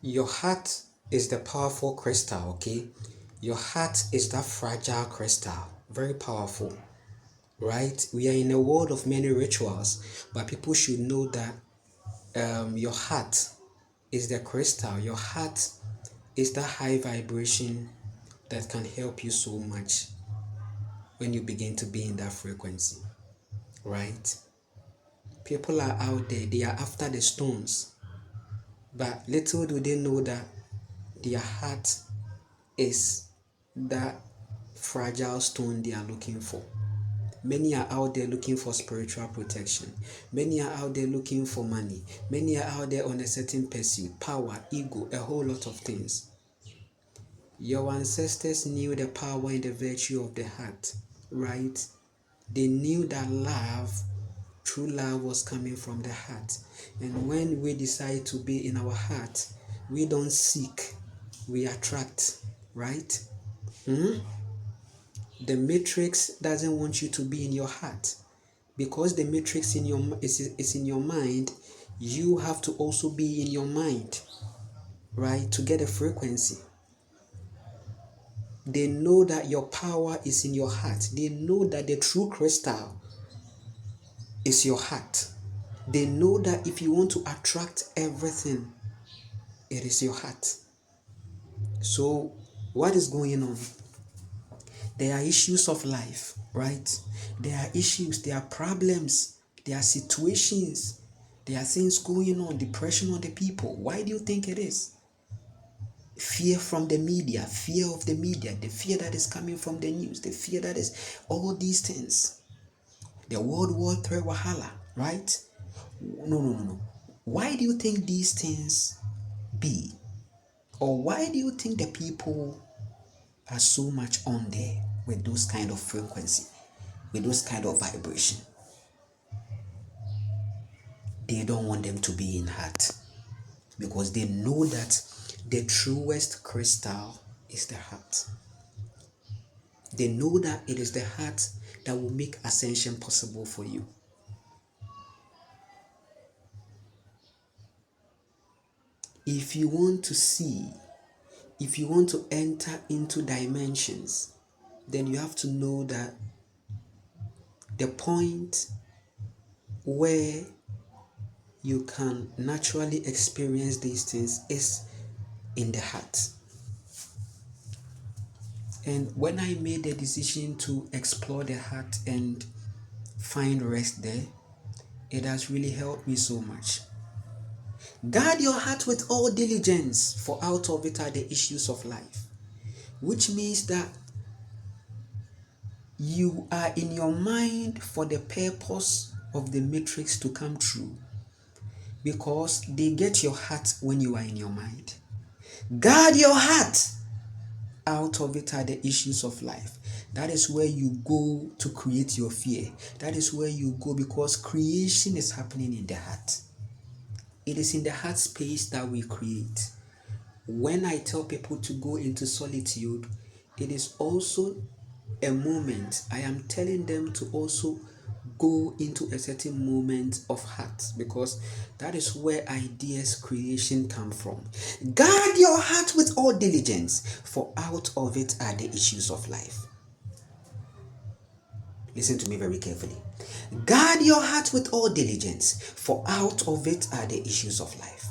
Your heart is the powerful crystal, okay? Your heart is that fragile crystal, very powerful, right? We are in a world of many rituals, but people should know that your heart is the crystal. Your heart is that high vibration that can help you so much when you begin to be in that frequency, right? People are out there, they are after the stones, but little do they know that their heart is that fragile stone they are looking for. Many are out there looking for spiritual protection. Many are out there looking for money. Many are out there on a certain pursuit, power, ego, a whole lot of things. Your ancestors knew the power and the virtue of the heart, right? They knew that love, true love, was coming from the heart. And when we decide to be in our heart, we don't seek, we attract, right? The matrix doesn't want you to be in your heart. Because the matrix is in your mind, you have to also be in your mind, right? To get a frequency. They know that your power is in your heart. They know that the true crystal is your heart. They know that if you want to attract everything, it is your heart. So, what is going on? There are issues of life, right? There are issues, there are problems, there are situations, there are things going on, depression on the people. Why do you think it is? Fear from the media, fear of the media, the fear that is coming from the news, the fear that is all these things. The World War III Wahala, right? No. Why do you think these things be? Or why do you think the people are so much on there with those kind of frequency, with those kind of vibration? They don't want them to be in heart because they know that the truest crystal is the heart. They know that it is the heart that will make ascension possible for you. If you want to see, if you want to enter into dimensions, then you have to know that the point where you can naturally experience these things is in the heart. And when I made the decision to explore the heart and find rest there, it has really helped me so much. Guard your heart with all diligence, for out of it are the issues of life. Which means that you are in your mind for the purpose of the matrix to come true. Because they get your heart when you are in your mind. Guard your heart. Out of it are the issues of life. That is where you go to create your fear. That is where you go because creation is happening in the heart. It is in the heart space that we create. When I tell people to go into solitude, it is also a moment. I am telling them to also go into a certain moment of heart because that is where ideas creation come from. Guard your heart with all diligence, for out of it are the issues of life. Listen to me very carefully. Guard your heart with all diligence, for out of it are the issues of life.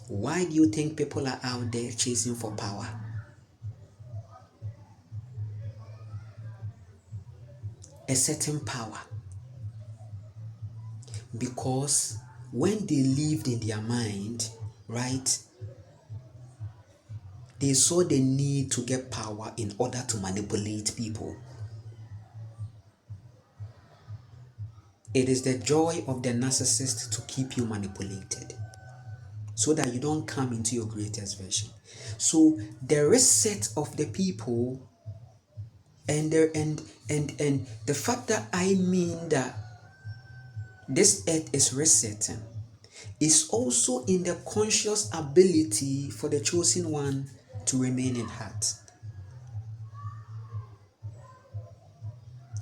Why do you think people are out there chasing for power? A certain power. Because when they lived in their mind, right, they saw the need to get power in order to manipulate people. It is the joy of the narcissist to keep you manipulated so that you don't come into your greatest version. So the reset of the people and the fact that I mean that this earth is resetting is also in the conscious ability for the chosen one to remain in heart.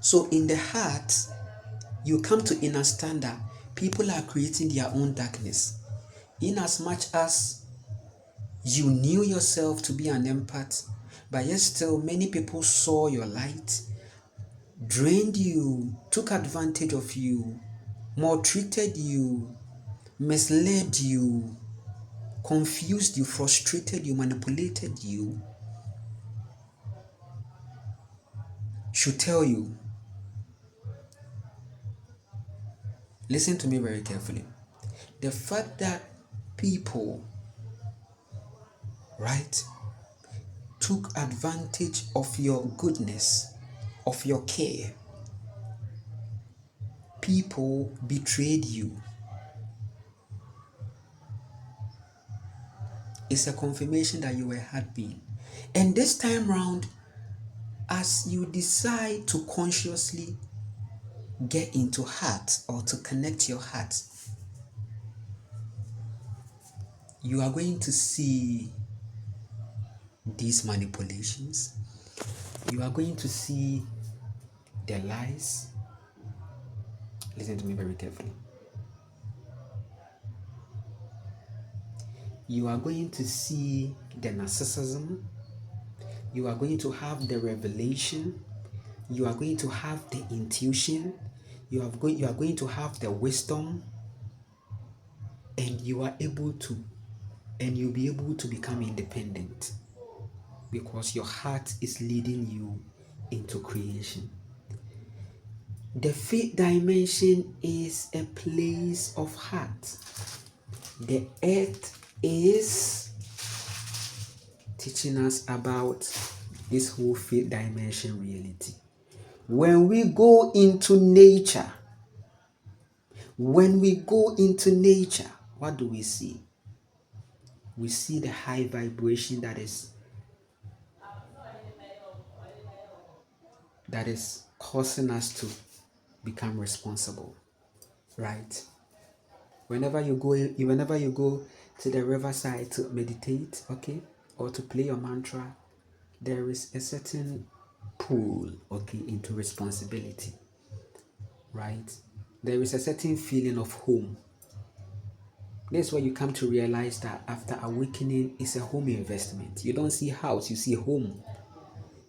So in the heart, you come to understand that People are creating their own darkness. In as much as you knew yourself to be an empath, but yet still many people saw your light, drained you, took advantage of you, maltreated you, misled you, confused you, frustrated you, manipulated you, should tell you, listen to me very carefully. The fact that people, right, took advantage of your goodness, of your care, people betrayed you, is a confirmation that you were had been. And this time round, as you decide to consciously get into heart or to connect your heart, you are going to see these manipulations. You are going to see the lies. Listen to me very carefully. You are going to see the narcissism. You are going to have the revelation. You are going to have the intuition. You are going to have the wisdom, and you'll be able to become independent because your heart is leading you into creation. The fifth dimension is a place of heart. The earth is teaching us about this whole fifth dimension reality. When we go into nature, what do we see? We see the high vibration that is causing us to become responsible, right? Whenever you go to the riverside to meditate, okay, or to play your mantra, there is a certain pull, okay, into responsibility, right? There is a certain feeling of home. That's where you come to realize that after awakening, it's a home investment. You don't see house, you see home.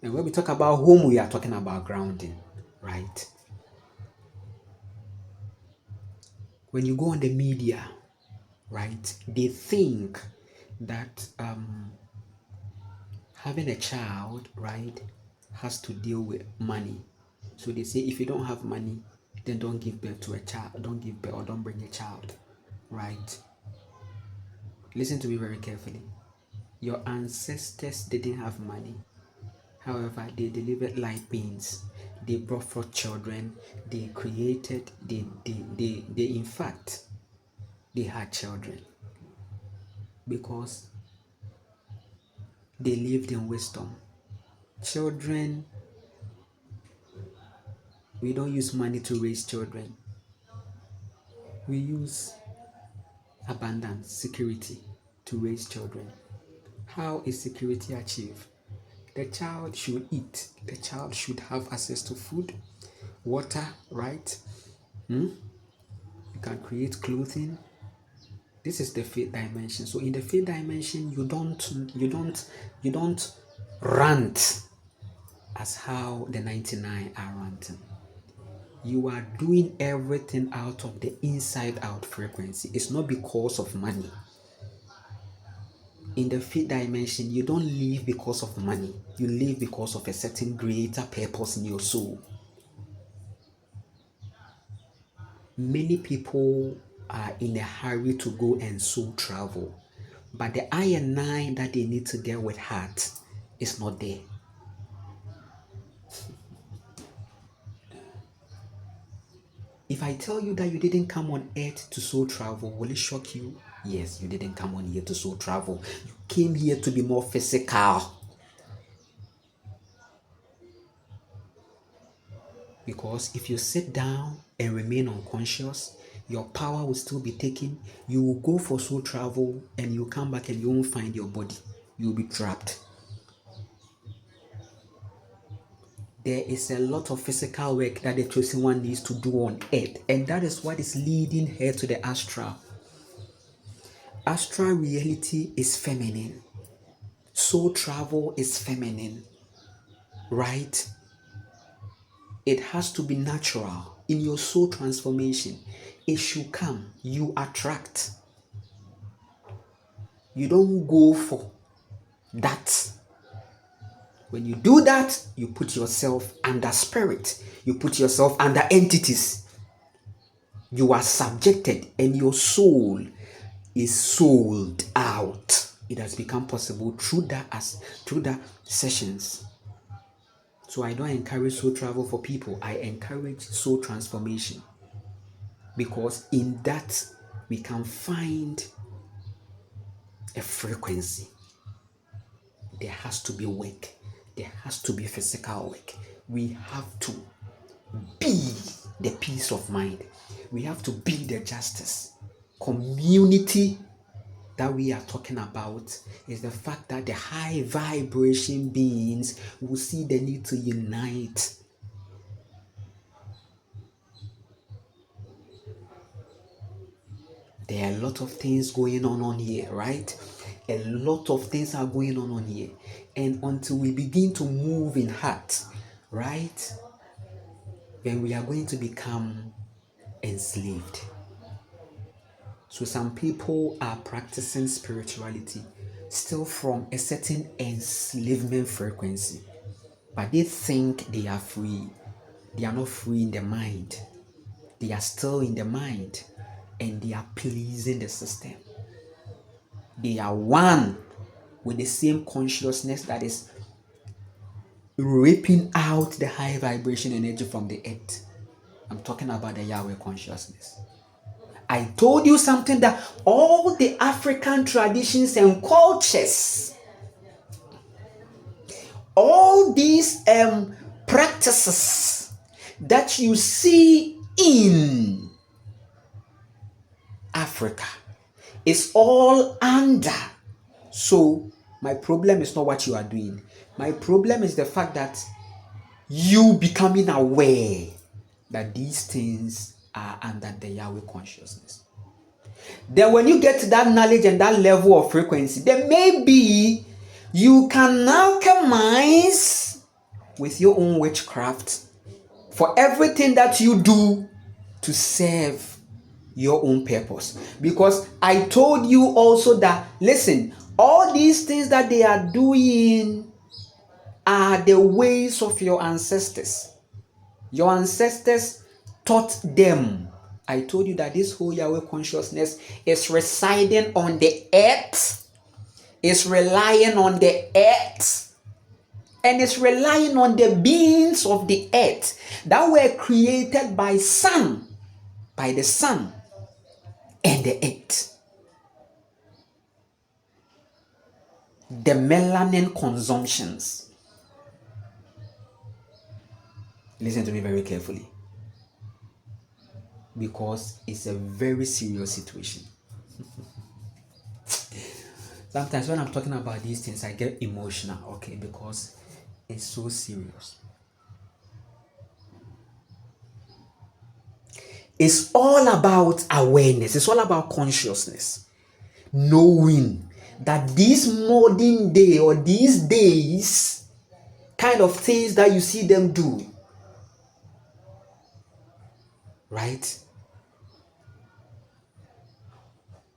And when we talk about home, we are talking about grounding, right? When you go on the media, right, they think that having a child, right, has to deal with money. So they say if you don't have money, then don't give birth to a child. Don't give birth or don't bring a child, right? Listen to me very carefully. Your ancestors didn't have money. However, they delivered light beings. They brought forth children. They created. They in fact, they had children because they lived in wisdom. Children, we don't use money to raise children. We use abundance, security to raise children. How is security achieved? The child should eat. The child should have access to food, water, right? You can create clothing. This is the fifth dimension. So in the fifth dimension, you don't rant as how the 99 are ranting. You are doing everything out of the inside out frequency. It's not because of money. In the fifth dimension, you don't live because of money. You live because of a certain greater purpose in your soul. Many people are in a hurry to go and soul travel, but the I and I that they need to deal with heart is not there. If I tell you that you didn't come on earth to soul travel, will it shock you? Yes, you didn't come on here to soul travel. You came here to be more physical. Because if you sit down and remain unconscious, your power will still be taken. You will go for soul travel and you come back and you won't find your body. You will be trapped. there is a lot of physical work that the chosen one needs to do on earth, and that is what is leading her to the astral. Astral reality is feminine. Soul travel is feminine, right? It has to be natural. In your soul transformation, it should come. You attract. You don't go for that. When you do that, you put yourself under spirit. You put yourself under entities. You are subjected, and your soul is sold out. It has become possible through that sessions. So I don't encourage soul travel for people. I encourage soul transformation, because in that we can find a frequency. There has to be work. There has to be physical work. We have to be the peace of mind. We have to be the justice. Community that we are talking about is the fact that the high vibration beings will see the need to unite. There are a lot of things going on here, right? A lot of things are going on here. And until we begin to move in heart, right, then we are going to become enslaved. So some people are practicing spirituality still from a certain enslavement frequency, but they think they are free. They are not free in the mind. They are still in the mind, and they are pleasing the system. They are one with the same consciousness that is ripping out the high vibration energy from the earth. I'm talking about the Yahweh consciousness. I told you something, that all the African traditions and cultures, all these practices that you see in Africa is all under. So my problem is not what you are doing. My problem is the fact that you becoming aware that these things are under the Yahweh consciousness. Then when you get to that knowledge and that level of frequency, then maybe you can alchemize with your own witchcraft for everything that you do to serve your own purpose. Because I told you also that, listen, all these things that they are doing are the ways of your ancestors. Your ancestors taught them. I told you that this whole Yahweh consciousness is residing on the earth, is relying on the earth, and is relying on the beings of the earth that were created by the sun and the earth. The melanin consumptions. Listen to me very carefully, because it's a very serious situation. Sometimes when I'm talking about these things, I get emotional, okay, because it's so serious. It's all about awareness. It's all about consciousness. Knowing that this modern day or these days kind of things that you see them do, right?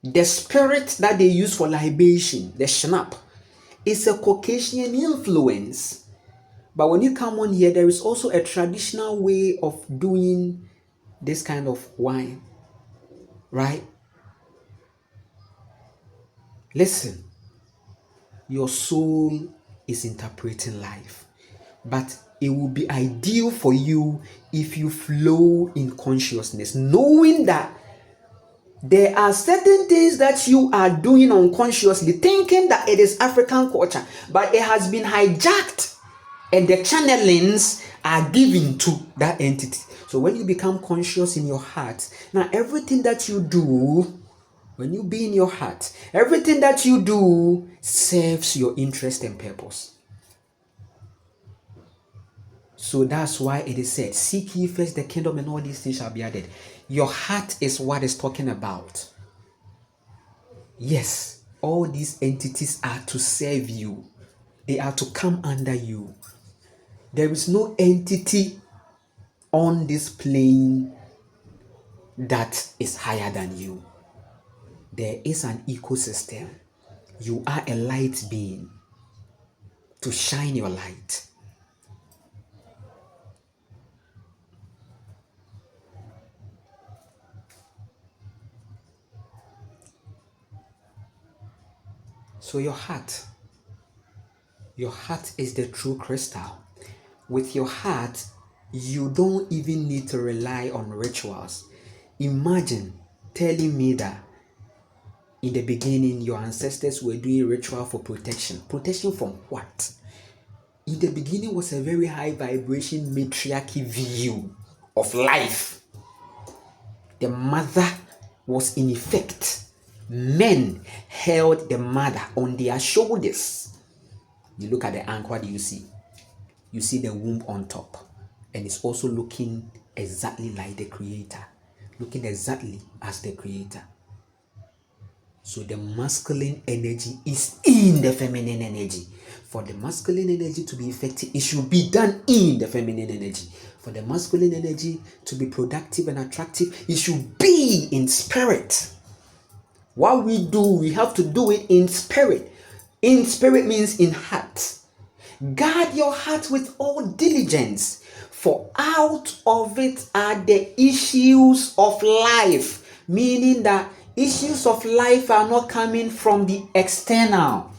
The spirit that they use for libation, the schnapp, is a Caucasian influence. But when you come on here, there is also a traditional way of doing this kind of wine, right? Listen, your soul is interpreting life, but it will be ideal for you if you flow in consciousness, knowing that there are certain things that you are doing unconsciously, thinking that it is African culture, but it has been hijacked, and the channelings are given to that entity. So when you become conscious in your heart, now everything that you do, when you be in your heart, everything that you do serves your interest and purpose. So that's why it is said, seek ye first the kingdom and all these things shall be added. Your heart is what is talking about. Yes, all these entities are to serve you. They are to come under you. There is no entity on this plane that is higher than you. There is an ecosystem. You are a light being to shine your light. So your heart is the true crystal. With your heart, you don't even need to rely on rituals. Imagine telling me that in the beginning your ancestors were doing ritual for protection. Protection from what? In the beginning was a very high vibration matriarchal view of life. The mother was in effect. Men held the mother on their shoulders. You look at the ankle, what do you see? You see the womb on top. And it's also looking exactly like the creator. Looking exactly as the creator. So the masculine energy is in the feminine energy. For the masculine energy to be effective, it should be done in the feminine energy. For the masculine energy to be productive and attractive, it should be in spirit. What we do, we have to do it in spirit. In spirit means in heart. Guard your heart with all diligence, for out of it are the issues of life. Meaning that issues of life are not coming from the external.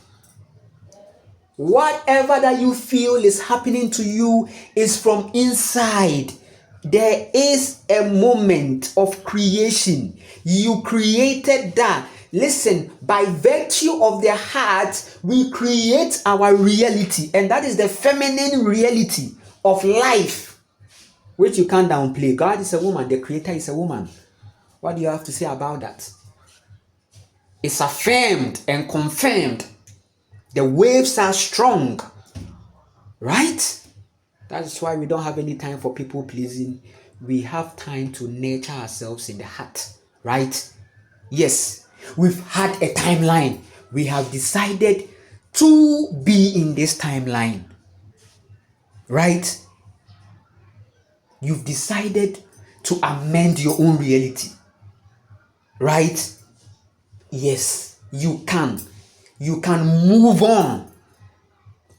Whatever that you feel is happening to you is from inside. There is a moment of creation. You created that. Listen, by virtue of the heart, we create our reality, and that is the feminine reality of life, which you can't downplay. God is a woman, the creator is a woman. What do you have to say about that? It's affirmed and confirmed. The waves are strong, right? That's why we don't have any time for people pleasing. We have time to nurture ourselves in the heart, right? Yes, we've had a timeline. We have decided to be in this timeline, right? You've decided to amend your own reality, right? Yes, you can. You can move on.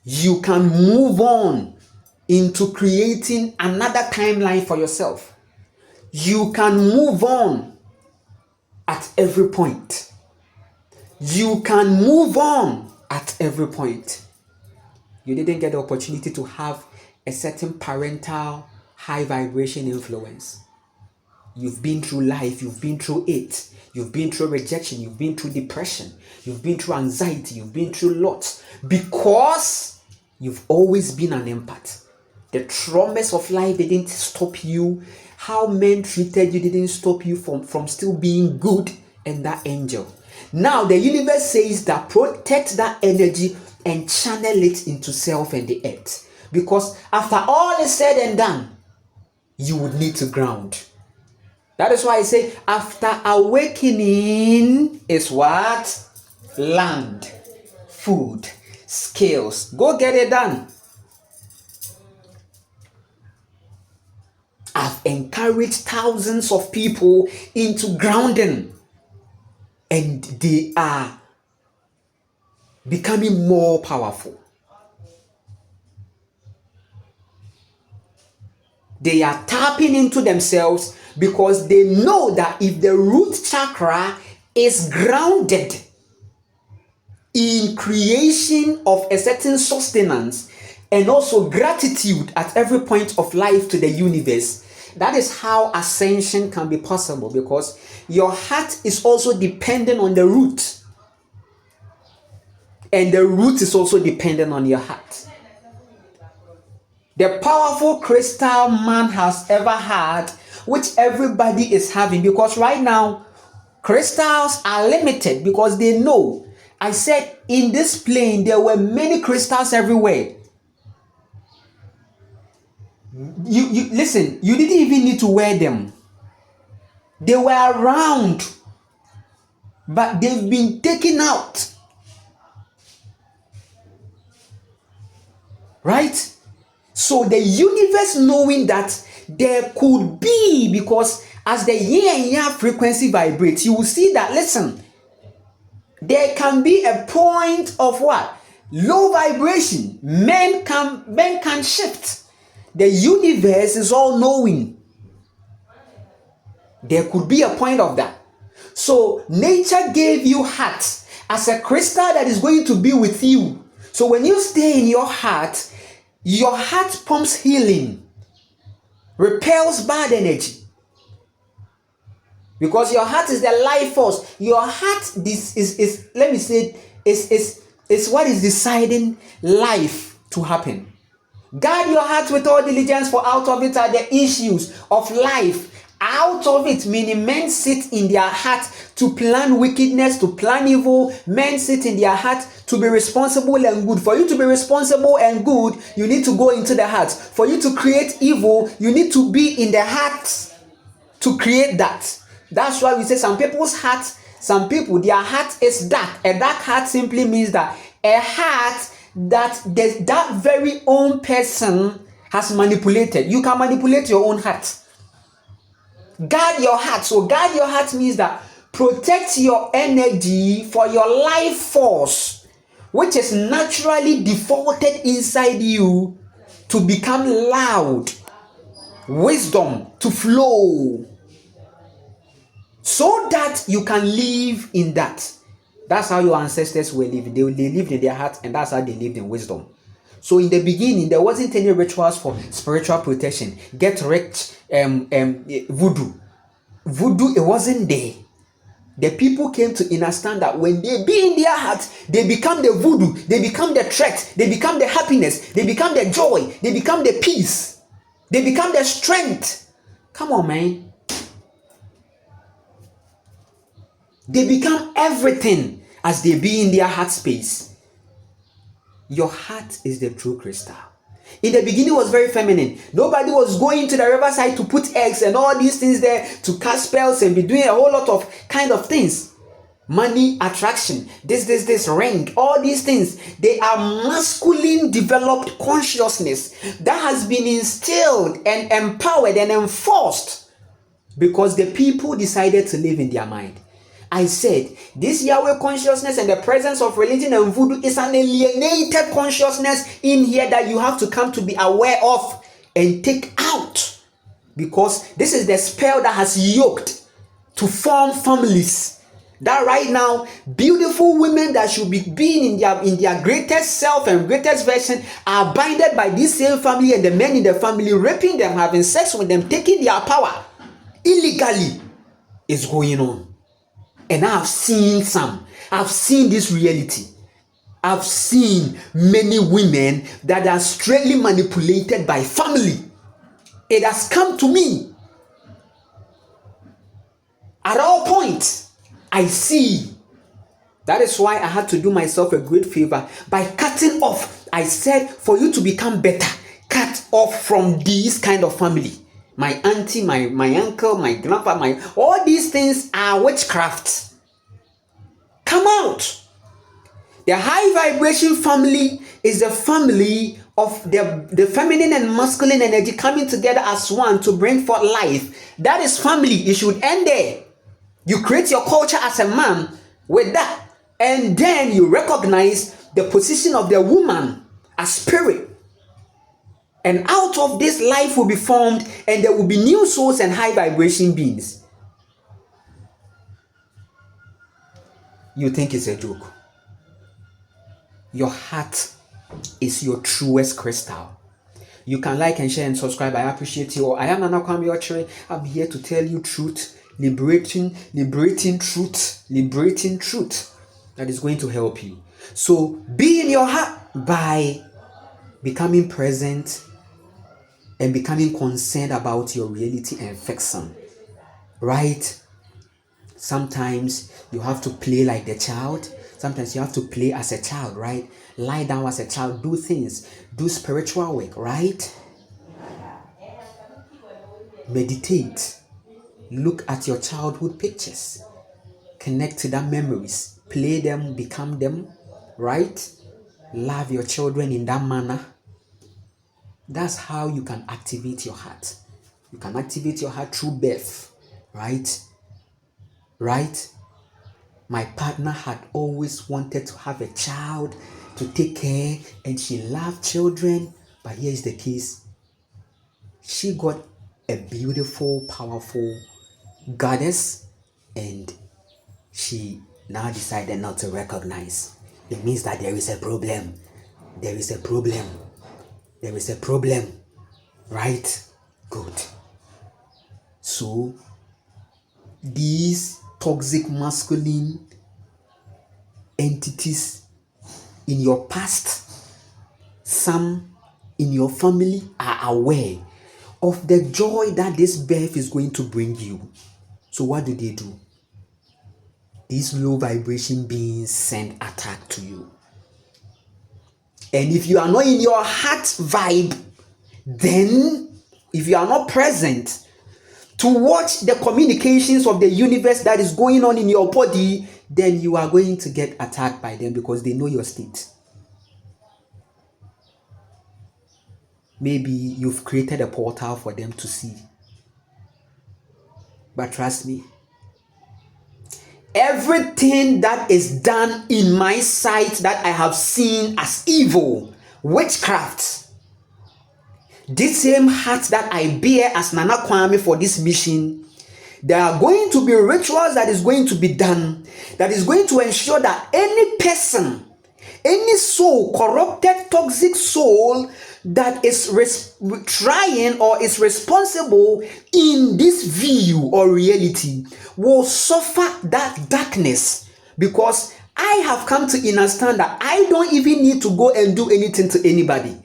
You can move on into creating another timeline for yourself. You can move on at every point. You can move on at every point. You didn't get the opportunity to have a certain parental high vibration influence. You've been through life, you've been through it. You've been through rejection, you've been through depression, you've been through anxiety, you've been through lots, because you've always been an empath. The traumas of life didn't stop you. How men treated you didn't stop you from still being good and that angel. Now the universe says that protect that energy and channel it into self and the earth. Because after all is said and done, you would need to ground. That is why I say after awakening is what? Land, food, skills. Go get it done. I've encouraged thousands of people into grounding, and they are becoming more powerful. They are tapping into themselves because they know that if the root chakra is grounded in creation of a certain sustenance and also gratitude at every point of life to the universe, that is how ascension can be possible, because your heart is also dependent on the root, and the root is also dependent on your heart. The powerful crystal man has ever had, which everybody is having, because right now crystals are limited because they know. I said in this plane there were many crystals everywhere. You listen, you didn't even need to wear them. They were around, but they've been taken out. Right? So the universe knowing that there could be, because as the yin and yang frequency vibrates, you will see that, listen, there can be a point of what? Low vibration. Men can shift. The universe is all knowing. There could be a point of that. So nature gave you heart as a crystal that is going to be with you. So when you stay in your heart pumps healing, repels bad energy. Because your heart is the life force. Your heart is let me say is what is deciding life to happen. Guard your heart with all diligence, for out of it are the issues of life. Out of it, meaning men sit in their heart to plan wickedness, to plan evil. Men sit in their heart to be responsible and good. For you to be responsible and good, you need to go into the heart. For you to create evil, you need to be in the heart to create that. That's why we say some people's heart, their heart is dark. A dark heart simply means that a heart that very own person has manipulated. You can manipulate your own heart. Guard your heart. So guard your heart means that protect your energy for your life force, which is naturally defaulted inside you to become loud, wisdom to flow, so that you can live in that. That's how your ancestors were living. They lived in their heart, and that's how they lived in wisdom. So in the beginning, there wasn't any rituals for spiritual protection. Get rich, voodoo. Voodoo, it wasn't there. The people came to understand that when they be in their heart, they become the voodoo, they become the threat, they become the happiness, they become the joy, they become the peace, they become the strength. Come on, man. They become everything as they be in their heart space. Your heart is the true crystal. In the beginning, it was very feminine. Nobody was going to the riverside to put eggs and all these things there to cast spells and be doing a whole lot of kind of things. Money, attraction, this ring, all these things. They are masculine developed consciousness that has been instilled and empowered and enforced because the people decided to live in their mind. I said, this Yahweh consciousness and the presence of religion and voodoo is an alienated consciousness in here that you have to come to be aware of and take out. Because this is the spell that has yoked to form families. That right now, beautiful women that should be being in their greatest self and greatest version are binded by this same family, and the men in the family raping them, having sex with them, taking their power illegally is going on. And I've seen this reality. I've seen many women that are straightly manipulated by family. It has come to me. At all points, I see. That is why I had to do myself a great favor by cutting off. I said, for you to become better, cut off from this kind of family. My auntie, my uncle, my grandpa, all these things are witchcraft. Come out. The high vibration family is the family of the feminine and masculine energy coming together as one to bring forth life. That is family. It should end there. You create your culture as a man with that. And then you recognize the position of the woman as spirit. And out of this, life will be formed, and there will be new souls and high vibration beings. You think it's a joke? Your heart is your truest crystal. You can like and share and subscribe. I appreciate you. I am Nana Kwame Ochre. I'm here to tell you truth, liberating truth that is going to help you. So be in your heart by becoming present and becoming concerned about your reality and fiction, right? Sometimes you have to play like the child. Sometimes you have to play as a child, right? Lie down as a child, do things, do spiritual work, right? Meditate. Look at your childhood pictures. Connect to that memories. Play them, become them, right? Love your children in that manner. That's how you can activate your heart. You can activate your heart through birth, right? Right? My partner had always wanted to have a child to take care, and she loved children. But here's the case. She got a beautiful, powerful goddess, and she now decided not to recognize. It means that there is a problem. There is a problem. There is a problem. Right? Good. So, these toxic masculine entities in your past, some in your family are aware of the joy that this birth is going to bring you. So what do? These low vibration beings send attack to you. And if you are not in your heart vibe, then if you are not present to watch the communications of the universe that is going on in your body, then you are going to get attacked by them because they know your state. Maybe you've created a portal for them to see. But trust me, everything that is done in my sight that I have seen as evil, witchcraft, this same heart that I bear as Nana Kwame for this mission, there are going to be rituals that is going to be done that is going to ensure that any person, any soul, corrupted, toxic soul that is trying or is responsible in this view or reality will suffer that darkness, because I have come to understand that I don't even need to go and do anything to anybody.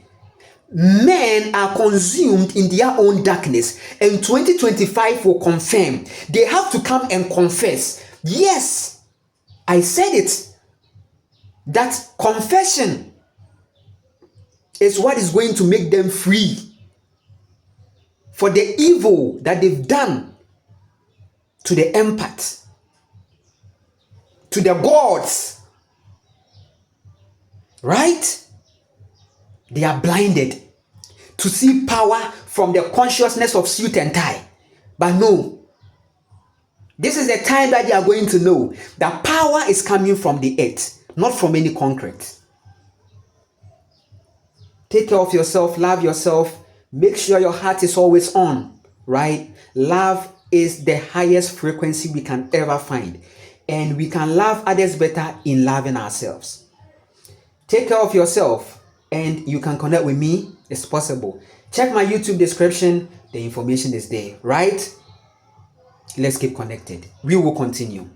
Men are consumed in their own darkness, and 2025 will confirm. They have to come and confess. Yes, I said it. That confession is what is going to make them free for the evil that they've done to the empath, to the gods. Right? They are blinded to see power from the consciousness of suit and tie. But no, this is the time that they are going to know that power is coming from the earth, not from any concrete. Take care of yourself, love yourself, make sure your heart is always on, right? Love is the highest frequency we can ever find, and we can love others better in loving ourselves. Take care of yourself, and you can connect with me. It's possible. Check my YouTube description. The information is there, right? Let's keep connected. We will continue.